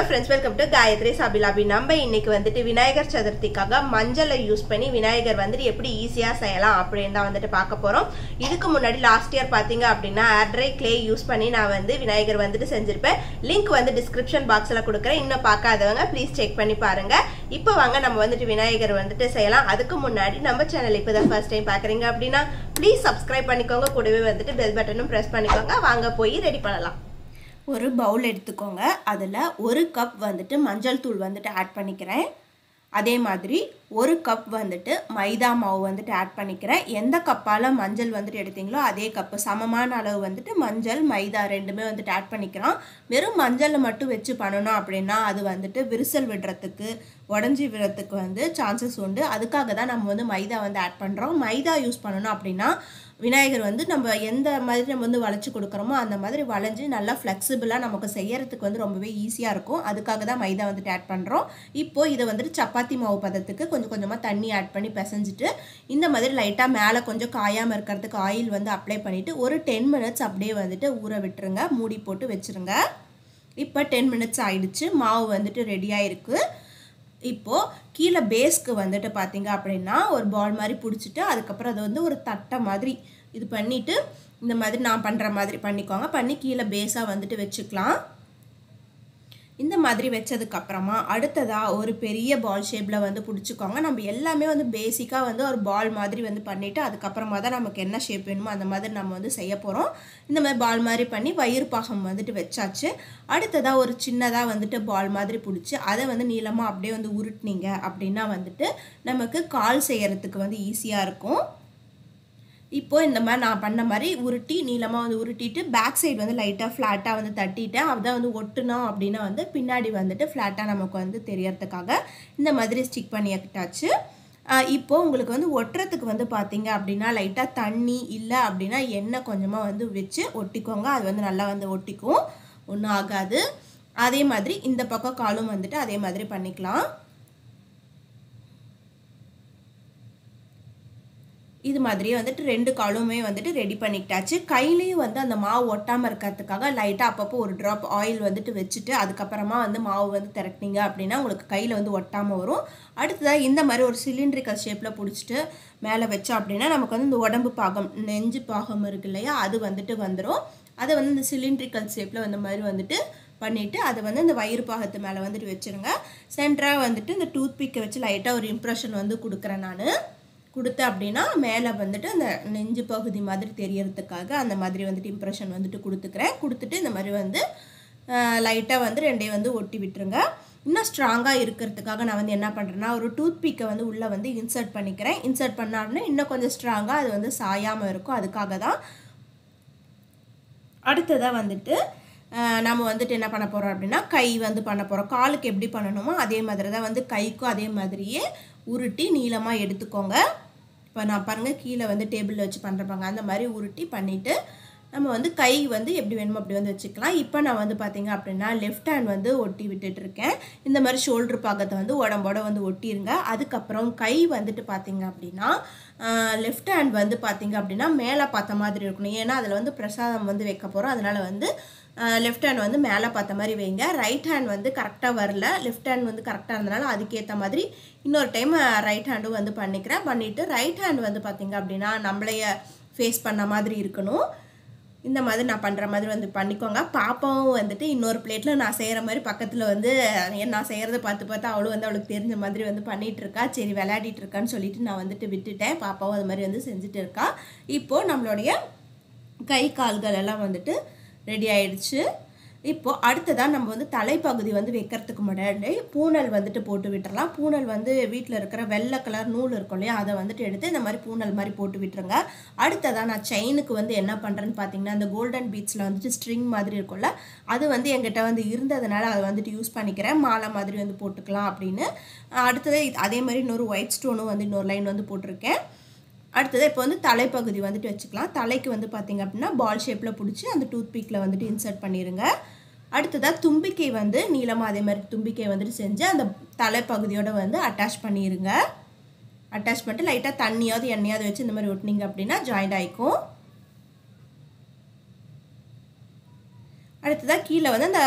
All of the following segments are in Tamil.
friends, welcome to gayathri.hobbylobby. நம்ம இன்னைக்கு வந்துட்டு விநாயகர் சதுர்த்திக்காக மஞ்சளை யூஸ் பண்ணி விநாயகர் வந்துட்டு எப்படி ஈஸியா செய்யலாம் அப்படின்னு தான் வந்துட்டு பார்க்க போறோம். இதுக்கு முன்னாடி லாஸ்ட் இயர் பாத்தீங்க அப்படின்னா ஏர் ட்ரை கிளே யூஸ் பண்ணி நான் வந்து விநாயகர் வந்துட்டு செஞ்சிருப்பேன். லிங்க் வந்து டிஸ்கிரிப்ஷன் பாக்ஸ்ல கொடுக்குறேன். இன்னும் பார்க்காதவங்க ப்ளீஸ் செக் பண்ணி பாருங்க. இப்போ வாங்க நம்ம வந்துட்டு விநாயகர் வந்துட்டு செய்யலாம். அதுக்கு முன்னாடி நம்ம சேனல் இப்போதான் ஃபர்ஸ்ட் டைம் பாக்குறீங்க அப்படின்னா ப்ளீஸ் சப்ஸ்கிரைப் பண்ணிக்கோங்க. கூடவே வந்துட்டு பெல் பட்டனும் பிரஸ் பண்ணிக்கோங்க. வாங்க போய் ரெடி பண்ணலாம். ஒரு பவுல் எடுத்துக்கோங்க. அதில் ஒரு கப் வந்துட்டு மஞ்சள் தூள் வந்துட்டு ஆட் பண்ணிக்கிறேன். அதே மாதிரி ஒரு கப் வந்துட்டு மைதா மாவு வந்துட்டு ஆட் பண்ணிக்கிறேன். எந்த கப்பால் மஞ்சள் வந்துட்டு எடுத்தீங்களோ அதே கப்பு சமமான அளவு வந்துட்டு மஞ்சள் மைதா ரெண்டுமே வந்துட்டு ஆட் பண்ணிக்கிறோம். வெறும் மஞ்சள் மட்டும் வச்சு பண்ணணும் அப்படின்னா அது வந்துட்டு விரிசல் விடுறதுக்கு உடஞ்சி விடுறதுக்கு வந்து சான்சஸ் உண்டு. அதுக்காக தான் நம்ம வந்து மைதா வந்து ஆட் பண்ணுறோம். மைதா யூஸ் பண்ணணும் அப்படின்னா விநாயகர் வந்து நம்ம எந்த மாதிரி நம்ம வந்து வளைச்சி கொடுக்குறோமோ அந்த மாதிரி வளைஞ்சி நல்லா ஃப்ளெக்சிபிளாக நமக்கு செய்யறதுக்கு வந்து ரொம்பவே ஈஸியாக இருக்கும். அதுக்காக தான் மைதா வந்துட்டு ஆட் பண்ணுறோம். இப்போது இதை வந்துட்டு சப்பாத்தி மாவு பதத்துக்கு கொஞ்சம் கொஞ்சமாக தண்ணி ஆட் பண்ணி பிசைஞ்சிட்டு இந்த மாதிரி லைட்டாக மேலே கொஞ்சம் காயாமல் இருக்கிறதுக்கு ஆயில் வந்து அப்ளை பண்ணிவிட்டு ஒரு 10 மினிட்ஸ் அப்படியே வந்துட்டு ஊற விட்டுருங்க. மூடி போட்டு வச்சுருங்க. இப்போ 10 மினிட்ஸ் ஆயிடுச்சு. மாவு வந்துட்டு ரெடியாக இருக்குது. இப்போது கீழே பேஸ்க்கு வந்துட்டு பார்த்தீங்க அப்படின்னா ஒரு பால் மாதிரி பிடிச்சிட்டு அதுக்கப்புறம் அதை வந்து ஒரு தட்டை மாதிரி இது பண்ணிவிட்டு இந்த மாதிரி நான் பண்ணுற மாதிரி பண்ணிக்கோங்க. பண்ணி கீழே பேஸாக வந்துட்டு வச்சுக்கலாம். இந்த மாதிரி வச்சதுக்கப்புறமா அடுத்ததாக ஒரு பெரிய பால் ஷேப்பில் வந்து பிடிச்சிக்கோங்க. நம்ம எல்லாமே வந்து பேசிக்காக வந்து ஒரு பால் மாதிரி வந்து பண்ணிவிட்டு அதுக்கப்புறமா தான் நமக்கு என்ன ஷேப் வேணுமோ அந்த மாதிரி நம்ம வந்து செய்ய போகிறோம். இந்த மாதிரி பால் மாதிரி பண்ணி வயிறு பாகம் வந்துட்டு வச்சாச்சு. அடுத்ததாக ஒரு சின்னதாக வந்துட்டு பால் மாதிரி பிடிச்சி அதை வந்து நீளமாக அப்படியே வந்து உருட்டினீங்க அப்படின்னா வந்துட்டு நமக்கு கால் செய்யறதுக்கு வந்து ஈஸியாக இருக்கும். இப்போது இந்த மாதிரி நான் பண்ண மாதிரி உருட்டி நீளமாக வந்து உருட்டிட்டு பேக் சைடு வந்து லைட்டாக ஃப்ளாட்டாக வந்து தட்டிட்டேன். அதான் வந்து ஒட்டுனோம் அப்படின்னா வந்து பின்னாடி வந்துட்டு ஃப்ளாட்டாக நமக்கு வந்து தெரியறதுக்காக இந்த மாதிரி ஸ்டிக் பண்ணிக்கிட்டாச்சு. இப்போது உங்களுக்கு வந்து ஒட்டுறதுக்கு வந்து பார்த்தீங்க அப்படின்னா லைட்டாக தண்ணி இல்லை அப்படின்னா எண்ணெய் கொஞ்சமாக வந்து வச்சு ஒட்டிக்கோங்க. அது வந்து நல்லா வந்து ஒட்டிக்கும், ஒன்றும் ஆகாது. அதே மாதிரி இந்த பக்கம் காலும் வந்துட்டு அதே மாதிரி பண்ணிக்கலாம். இது மாதிரியே வந்துட்டு 2 காலுமே வந்துட்டு ரெடி பண்ணிக்கிட்டாச்சு. கையிலையும் வந்து அந்த மாவு ஒட்டாமல் இருக்கிறதுக்காக லைட்டாக அப்பப்போ ஒரு ட்ராப் ஆயில் வந்துட்டு வச்சுட்டு அதுக்கப்புறமா வந்து மாவு வந்து திரட்டினீங்க அப்படின்னா உங்களுக்கு கையில் வந்து ஒட்டாமல் வரும். அடுத்ததாக இந்த மாதிரி ஒரு சிலிண்ட்ரிக்கல் ஷேப்பில் பிடிச்சிட்டு மேலே வச்சோம் அப்படின்னா நமக்கு வந்து இந்த உடம்பு பாகம் நெஞ்சு பாகம் இருக்கு இல்லையா அது வந்துட்டு வந்துடும். அதை வந்து இந்த சிலிண்ட்ரிக்கல் ஷேப்பில் இந்த மாதிரி வந்துட்டு பண்ணிவிட்டு அதை வந்து இந்த வயிறு பாகத்து மேலே வந்துட்டு வச்சுருங்க. சென்டராக வந்துட்டு இந்த டூத் பிக்கை வச்சு லைட்டாக ஒரு இம்ப்ரெஷன் வந்து கொடுக்குறேன். நான் கொடுத்தேன் அப்படின்னா மேலே வந்துட்டு அந்த நெஞ்சு பகுதி மாதிரி தெரியறதுக்காக அந்த மாதிரி வந்துட்டு இம்ப்ரெஷன் வந்துட்டு கொடுத்துக்கிறேன். கொடுத்துட்டு இந்த மாதிரி வந்து லைட்டாக வந்து ரெண்டையும் வந்து ஒட்டி விட்டுருங்க. இன்னும் ஸ்ட்ராங்காக இருக்கிறதுக்காக நான் வந்து என்ன பண்ணுறேன்னா ஒரு டூத் பிக்கை வந்து உள்ளே வந்து இன்சர்ட் பண்ணிக்கிறேன். இன்சர்ட் பண்ணாருன்னா இன்னும் கொஞ்சம் ஸ்ட்ராங்காக அது வந்து சாயாமல் இருக்கும். அதுக்காக தான். அடுத்ததாக வந்துட்டு நம்ம வந்துட்டு என்ன பண்ண போகிறோம் அப்படின்னா கை வந்து பண்ண போகிறோம். காலுக்கு எப்படி பண்ணணுமோ அதே மாதிரி தான் வந்து கைக்கும் அதே மாதிரியே உருட்டி நீளமாக எடுத்துக்கோங்க. இப்போ நான் பாருங்கள் கீழே வந்து டேபிளில் வச்சு பண்ணுறப்பாங்க அந்த மாதிரி உருட்டி பண்ணிவிட்டு நம்ம வந்து கை வந்து எப்படி வேணுமோ அப்படி வந்து வச்சுக்கலாம். இப்போ நான் வந்து பார்த்தீங்க அப்படின்னா லெஃப்ட் ஹேண்ட் வந்து ஒட்டி விட்டுட்ருக்கேன். இந்த மாதிரி ஷோல்ட்ரு பாகத்தை வந்து உடம்போட வந்து ஒட்டிடுங்க. அதுக்கப்புறம் கை வந்துட்டு பார்த்தீங்க அப்படின்னா லெஃப்ட் ஹேண்ட் வந்து பார்த்தீங்க அப்படின்னா மேலே பார்த்த மாதிரி இருக்கணும். ஏன்னா அதில் வந்து பிரசாதம் வந்து வைக்க போகிறோம். அதனால் வந்து லெஃப்ட் ஹேண்ட் வந்து மேலே பார்த்த மாதிரி வைங்க. ரைட் ஹேண்ட் வந்து கரெக்டாக வரல. லெஃப்ட் ஹேண்ட் வந்து கரெக்டாக இருந்தனால அதுக்கேற்ற மாதிரி இன்னொரு டைம் ரைட் ஹேண்டும் வந்து பண்ணிக்கிறேன். பண்ணிவிட்டு ரைட் ஹேண்ட் வந்து பார்த்திங்க அப்படின்னா நம்மளைய ஃபேஸ் பண்ண மாதிரி இருக்கணும். இந்த மாதிரி நான் பண்ணுற மாதிரி வந்து பண்ணிக்கோங்க. பாப்பாவும் வந்துட்டு இன்னொரு பிளேட்டில் நான் செய்கிற மாதிரி பக்கத்தில் வந்து நான் செய்கிறத பார்த்து அவளும் வந்து அவளுக்கு தெரிஞ்ச மாதிரி வந்து பண்ணிகிட்ருக்கா. சரி விளையாடிட்டு இருக்கான்னு சொல்லிட்டு நான் வந்துட்டு விட்டுட்டேன். பாப்பாவும் அது மாதிரி வந்து செஞ்சுட்டு இருக்கா. இப்போது நம்மளுடைய கை கால்கள் எல்லாம் வந்துட்டு ரெடி ஆயிடுச்சு. இப்போது அடுத்ததாக நம்ம வந்து தலைப்பகுதி வந்து வைக்கிறதுக்கு முன்னாடி பூனல் வந்துட்டு போட்டு விட்டுறலாம். பூனல் வந்து வீட்டில் இருக்கிற வெள்ளை கலர் நூல் இருக்கும் இல்லையா அதை வந்துட்டு எடுத்து இந்த மாதிரி பூனல் மாதிரி போட்டு விட்டுருங்க. அடுத்ததாக நான் செயினுக்கு வந்து என்ன பண்ணுறேன்னு பார்த்தீங்கன்னா அந்த கோல்டன் பீட்ஸில் வந்துட்டு ஸ்ட்ரிங் மாதிரி இருக்கும்ல அது வந்து எங்கிட்ட வந்து இருந்ததுனால அதை வந்துட்டு யூஸ் பண்ணிக்கிறேன். மாலை மாதிரி வந்து போட்டுக்கலாம் அப்படின்னு. அடுத்தது அதே மாதிரி இன்னொரு ஒயிட் ஸ்டோனும் வந்து இன்னொரு லைன் வந்து போட்டிருக்கேன். அடுத்தது இப்போ வந்து தலைப்பகுதி வந்துட்டு வச்சுக்கலாம். தலைக்கு வந்து பார்த்திங்க அப்படின்னா பால் ஷேப்பில் பிடிச்சி அந்த டூத் பிக்கில் வந்துட்டு இன்சர்ட் பண்ணிடுங்க. அடுத்ததாக தும்பிக்கை வந்து நீளமாக அதே மாதிரி தும்பிக்கை வந்துட்டு செஞ்சு அந்த தலைப்பகுதியோடு வந்து அட்டாச் பண்ணிடுங்க. அட்டாச் பண்ணிட்டு லைட்டாக தண்ணியாவது எண்ணெயாவது வச்சு இந்த மாதிரி ஒட்டினீங்க அப்படின்னா ஜாயிண்ட் ஆகிக்கும். அடுத்ததாக கீழே வந்து அந்த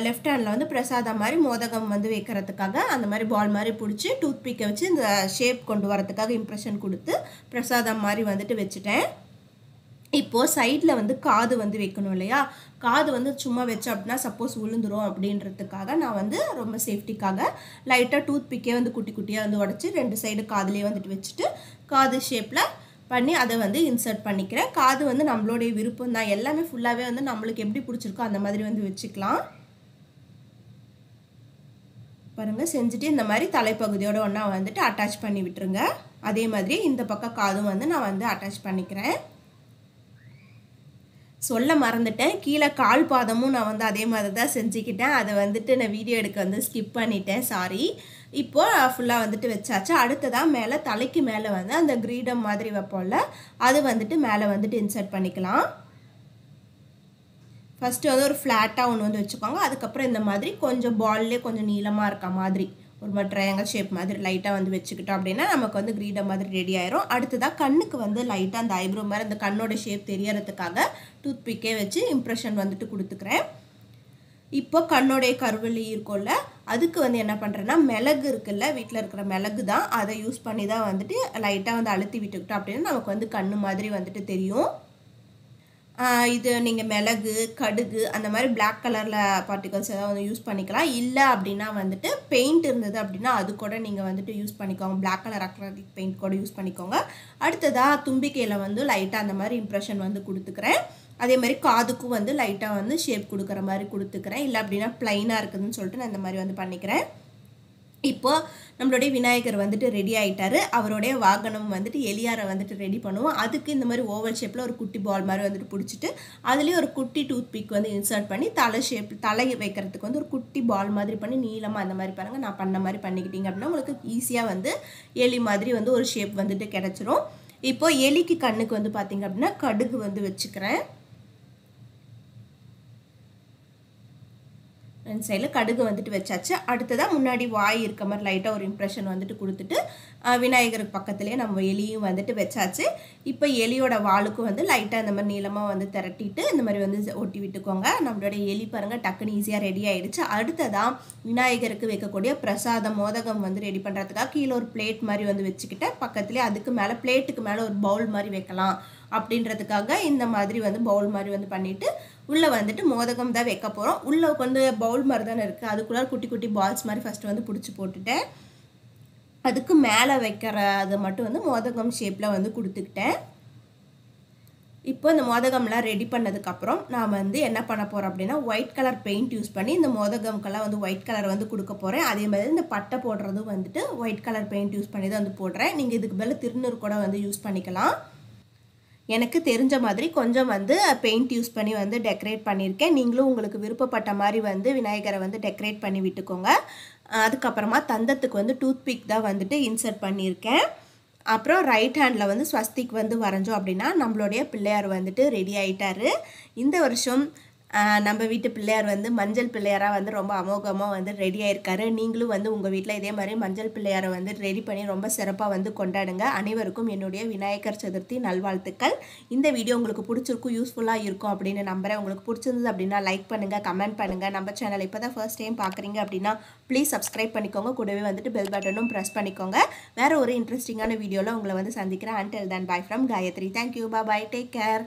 லெஃப்ட் ஹேண்டில் வந்து பிரசாதம் மாதிரி மோதகம் வந்து வைக்கிறதுக்காக அந்த மாதிரி பால் மாதிரி பிடிச்சி டூத் பிக்கை வச்சு இந்த ஷேப் கொண்டு வரதுக்காக இம்ப்ரெஷன் கொடுத்து பிரசாதம் மாதிரி வந்துட்டு வச்சுட்டேன். இப்போது சைடில் வந்து காது வந்து வைக்கணும் இல்லையா, காது வந்து சும்மா வச்சோம் அப்படின்னா சப்போஸ் விழுந்துரும் அப்படின்றதுக்காக நான் வந்து ரொம்ப சேஃப்டிக்காக லைட்டாக டூத் பிக்கே வந்து குட்டி குட்டியாக வந்து உடச்சி 2 சைடு காதுலேயே வந்துட்டு வச்சுட்டு காது ஷேப்பில் பண்ணி அதை வந்து இன்சர்ட் பண்ணிக்கிறேன். காது வந்து நம்மளுடைய விருப்பம் தான், எல்லாமே ஃபுல்லாகவே வந்து நம்மளுக்கு எப்படி பிடிச்சிருக்கோ அந்த மாதிரி வந்து வச்சுக்கலாம். பாருங்கள் செஞ்சுட்டு இந்த மாதிரி தலைப்பகுதியோடு ஒன்றா வந்துட்டு அட்டாச் பண்ணி விட்டுருங்க. அதே மாதிரி இந்த பக்கம் காதும் வந்து நான் வந்து அட்டாச் பண்ணிக்கிறேன். சொல்ல மறந்துட்டேன், கீழே கால் பாதமும் நான் வந்து அதே மாதிரி தான் செஞ்சுக்கிட்டேன். அதை வந்துட்டு நான் வீடியோ எடுக்க வந்து ஸ்கிப் பண்ணிட்டேன், சாரி. இப்போது ஃபுல்லாக வந்துட்டு வச்சாச்சு. அடுத்ததாக மேலே தலைக்கு மேலே வந்து அந்த கிரீடம் மாதிரி வைப்போம்ல, அது வந்துட்டு மேலே வந்துட்டு இன்சர்ட் பண்ணிக்கலாம். ஃபஸ்ட்டு வந்து ஒரு ஃப்ளாட்டாக ஒன்று வந்து வச்சுக்கோங்க. அதுக்கப்புறம் இந்த மாதிரி கொஞ்சம் பால்லே கொஞ்சம் நீளமாக இருக்க மாதிரி ஒரு மாதிரி ட்ரையாங்கல் ஷேப் மாதிரி லைட்டாக வந்து வச்சுக்கிட்டோம் அப்படின்னா நமக்கு வந்து கிரீடம் மாதிரி ரெடி ஆயிரும். அடுத்ததாக கண்ணுக்கு வந்து லைட்டாக அந்த ஐப்ரோ மாதிரி அந்த கண்ணோட ஷேப் தெரியறதுக்காக டூத் பிக்கே வச்சு இம்ப்ரெஷன் வந்துட்டு கொடுத்துக்கிறேன். இப்போ கண்ணோடைய கருவெளி இருக்கும்ல, அதுக்கு வந்து என்ன பண்ணுறேன்னா மிளகு இருக்குல்ல, வீட்டில் இருக்கிற மிளகு தான், அதை யூஸ் பண்ணி தான் வந்துட்டு லைட்டாக வந்து அழுத்தி விட்டுக்கிட்டோம் அப்படின்னா நமக்கு வந்து கண்ணு மாதிரி வந்துட்டு தெரியும். இது நீங்கள் மிளகு, கடுகு அந்த மாதிரி பிளாக் கலரில் பார்ட்டிகல்ஸ் ஏதாவது வந்து யூஸ் பண்ணிக்கலாம். இல்லை அப்படின்னா வந்துட்டு பெயிண்ட் இருந்தது அப்படின்னா அது கூட நீங்கள் வந்துட்டு யூஸ் பண்ணிக்கோங்க. பிளாக் கலர் அக்ரிலிக் பெயிண்ட் கூட யூஸ் பண்ணிக்கோங்க. அடுத்ததாக தும்பிக்கையில் வந்து லைட்டாக அந்த மாதிரி இம்ப்ரெஷன் வந்து கொடுத்துக்கிறேன். அதே மாதிரி காதுக்கும் வந்து லைட்டாக வந்து ஷேப் கொடுக்குற மாதிரி கொடுத்துக்கிறேன். இல்லை அப்படின்னா ப்ளைனாக இருக்குதுன்னு சொல்லிட்டு நான் இந்த மாதிரி வந்து பண்ணிக்கிறேன். இப்போது நம்மளுடைய விநாயகர் வந்துட்டு ரெடி ஆகிட்டார். அவருடைய வாகனம் வந்துட்டு எலியாரை வந்துட்டு ரெடி பண்ணுவோம். அதுக்கு இந்த மாதிரி ஓவல் ஷேப்பில் ஒரு குட்டி பால் மாதிரி வந்துட்டு பிடிச்சிட்டு அதுலேயே ஒரு குட்டி டூத் பிக் வந்து இன்சர்ட் பண்ணி தலை வைக்கிறதுக்கு வந்து ஒரு குட்டி பால் மாதிரி பண்ணி நீளமாக அந்த மாதிரி பாருங்கள் நான் பண்ண மாதிரி பண்ணிக்கிட்டீங்க அப்படின்னா உங்களுக்கு ஈஸியாக வந்து எலி மாதிரி வந்து ஒரு ஷேப் வந்துட்டு கிடச்சிரும். இப்போது எலிக்கு கண்ணுக்கு வந்து பார்த்திங்க அப்படின்னா கடுகு வந்து வச்சுக்கிறேன். 2 சைடில் கடுகு வந்துட்டு வச்சாச்சு. அடுத்ததாக முன்னாடி வாய் இருக்க மாதிரி லைட்டாக ஒரு இம்ப்ரெஷன் வந்துட்டு கொடுத்துட்டு விநாயகருக்கு பக்கத்துலேயே நம்ம எலியும் வந்துட்டு வச்சாச்சு. இப்போ எலியோட வாளுக்கும் வந்து லைட்டாக இந்த மாதிரி நீளமாக வந்து திரட்டிட்டு இந்த மாதிரி வந்து ஒட்டி விட்டுக்கோங்க. நம்மளோட எலி பாருங்கள் டக்குன்னு ஈஸியாக ரெடி ஆகிடுச்சு. அடுத்ததாக விநாயகருக்கு வைக்கக்கூடிய பிரசாதம் மோதகம் வந்து ரெடி பண்ணுறதுக்காக கீழே ஒரு பிளேட் மாதிரி வந்து வச்சுக்கிட்டேன். பக்கத்துலேயே அதுக்கு மேலே பிளேட்டுக்கு மேலே ஒரு பவுல் மாதிரி வைக்கலாம் அப்படின்றதுக்காக இந்த மாதிரி வந்து பவுல் மாதிரி வந்து பண்ணிவிட்டு உள்ளே வந்துட்டு மோதகம் தான் வைக்க போகிறோம். உள்ளே வந்து பவுல் மாதிரி தானே இருக்குது, அதுக்குள்ளே குட்டி குட்டி பால்ஸ் மாதிரி ஃபஸ்ட்டு வந்து பிடிச்சி போட்டுட்டேன். அதுக்கு மேலே வைக்கிற அதை மட்டும் வந்து மோதகம் ஷேப்பில் வந்து கொடுத்துக்கிட்டேன். இப்போ இந்த மோதகம்லாம் ரெடி பண்ணதுக்கப்புறம் நான் வந்து என்ன பண்ண போகிறேன் அப்படின்னா ஒயிட் கலர் பெயிண்ட் யூஸ் பண்ணி இந்த மோதகம்க்கெல்லாம் வந்து ஒயிட் கலர் வந்து கொடுக்க போகிறேன். அதே மாதிரி இந்த பட்டை போடுறதும் வந்துட்டு ஒயிட் கலர் பெயிண்ட் யூஸ் பண்ணி தான் வந்து போடுறேன். நீங்கள் இதுக்கு மேலே திருநூறு கூட வந்து யூஸ் பண்ணிக்கலாம். எனக்கு தெரிஞ்ச மாதிரி கொஞ்சம் வந்து பெயிண்ட் யூஸ் பண்ணி வந்து டெக்கரேட் பண்ணியிருக்கேன். நீங்களும் உங்களுக்கு விருப்பப்பட்ட மாதிரி வந்து விநாயகரை வந்து டெக்கரேட் பண்ணி விட்டுக்கோங்க. அதுக்கப்புறமா தந்தத்துக்கு வந்து டூத் பிக் தான் வந்துட்டு இன்சர்ட் பண்ணியிருக்கேன். அப்புறம் ரைட் ஹேண்டில் வந்து ஸ்வஸ்திக் வந்து வரைஞ்சோம் அப்படின்னா நம்மளுடைய பிள்ளையார் வந்துட்டு ரெடி ஆகிட்டாரு. இந்த வருஷம் நம்ம வீட்டு பிள்ளையார் வந்து மஞ்சள் பிள்ளையாராக வந்து ரொம்ப அமோகமாக வந்து ரெடி ஆகிருக்காரு. நீங்களும் வந்து உங்கள் வீட்டில் இதே மாதிரி மஞ்சள் பிள்ளையாரை வந்து ரெடி பண்ணி ரொம்ப சிறப்பாக வந்து கொண்டாடுங்க. அனைவருக்கும் என்னுடைய விநாயகர் சதுர்த்தி நல்வாழ்த்துக்கள். இந்த வீடியோ உங்களுக்கு பிடிச்சிருக்கும், யூஸ்ஃபுல்லாக இருக்கும் அப்படின்னு நம்புகிறேன். உங்களுக்கு பிடிச்சிருந்தது அப்படின்னா லைக் பண்ணுங்கள், கமெண்ட் பண்ணுங்கள். நம்ம சேனல் இப்போ தான் ஃபர்ஸ்ட் டைம் பார்க்குறீங்க அப்படின்னா ப்ளீஸ் சப்ஸ்கிரைப் பண்ணிக்கோங்க. கூடவே வந்துட்டு பெல் பட்டனும் ப்ரெஸ் பண்ணிக்கோங்க. வேறு ஒரு இன்ட்ரெஸ்டிங்கான வீடியோவில் உங்களை வந்து சந்திக்கிறேன். Until then, bye from Gayatri. Thank you. Bye bye. Take care.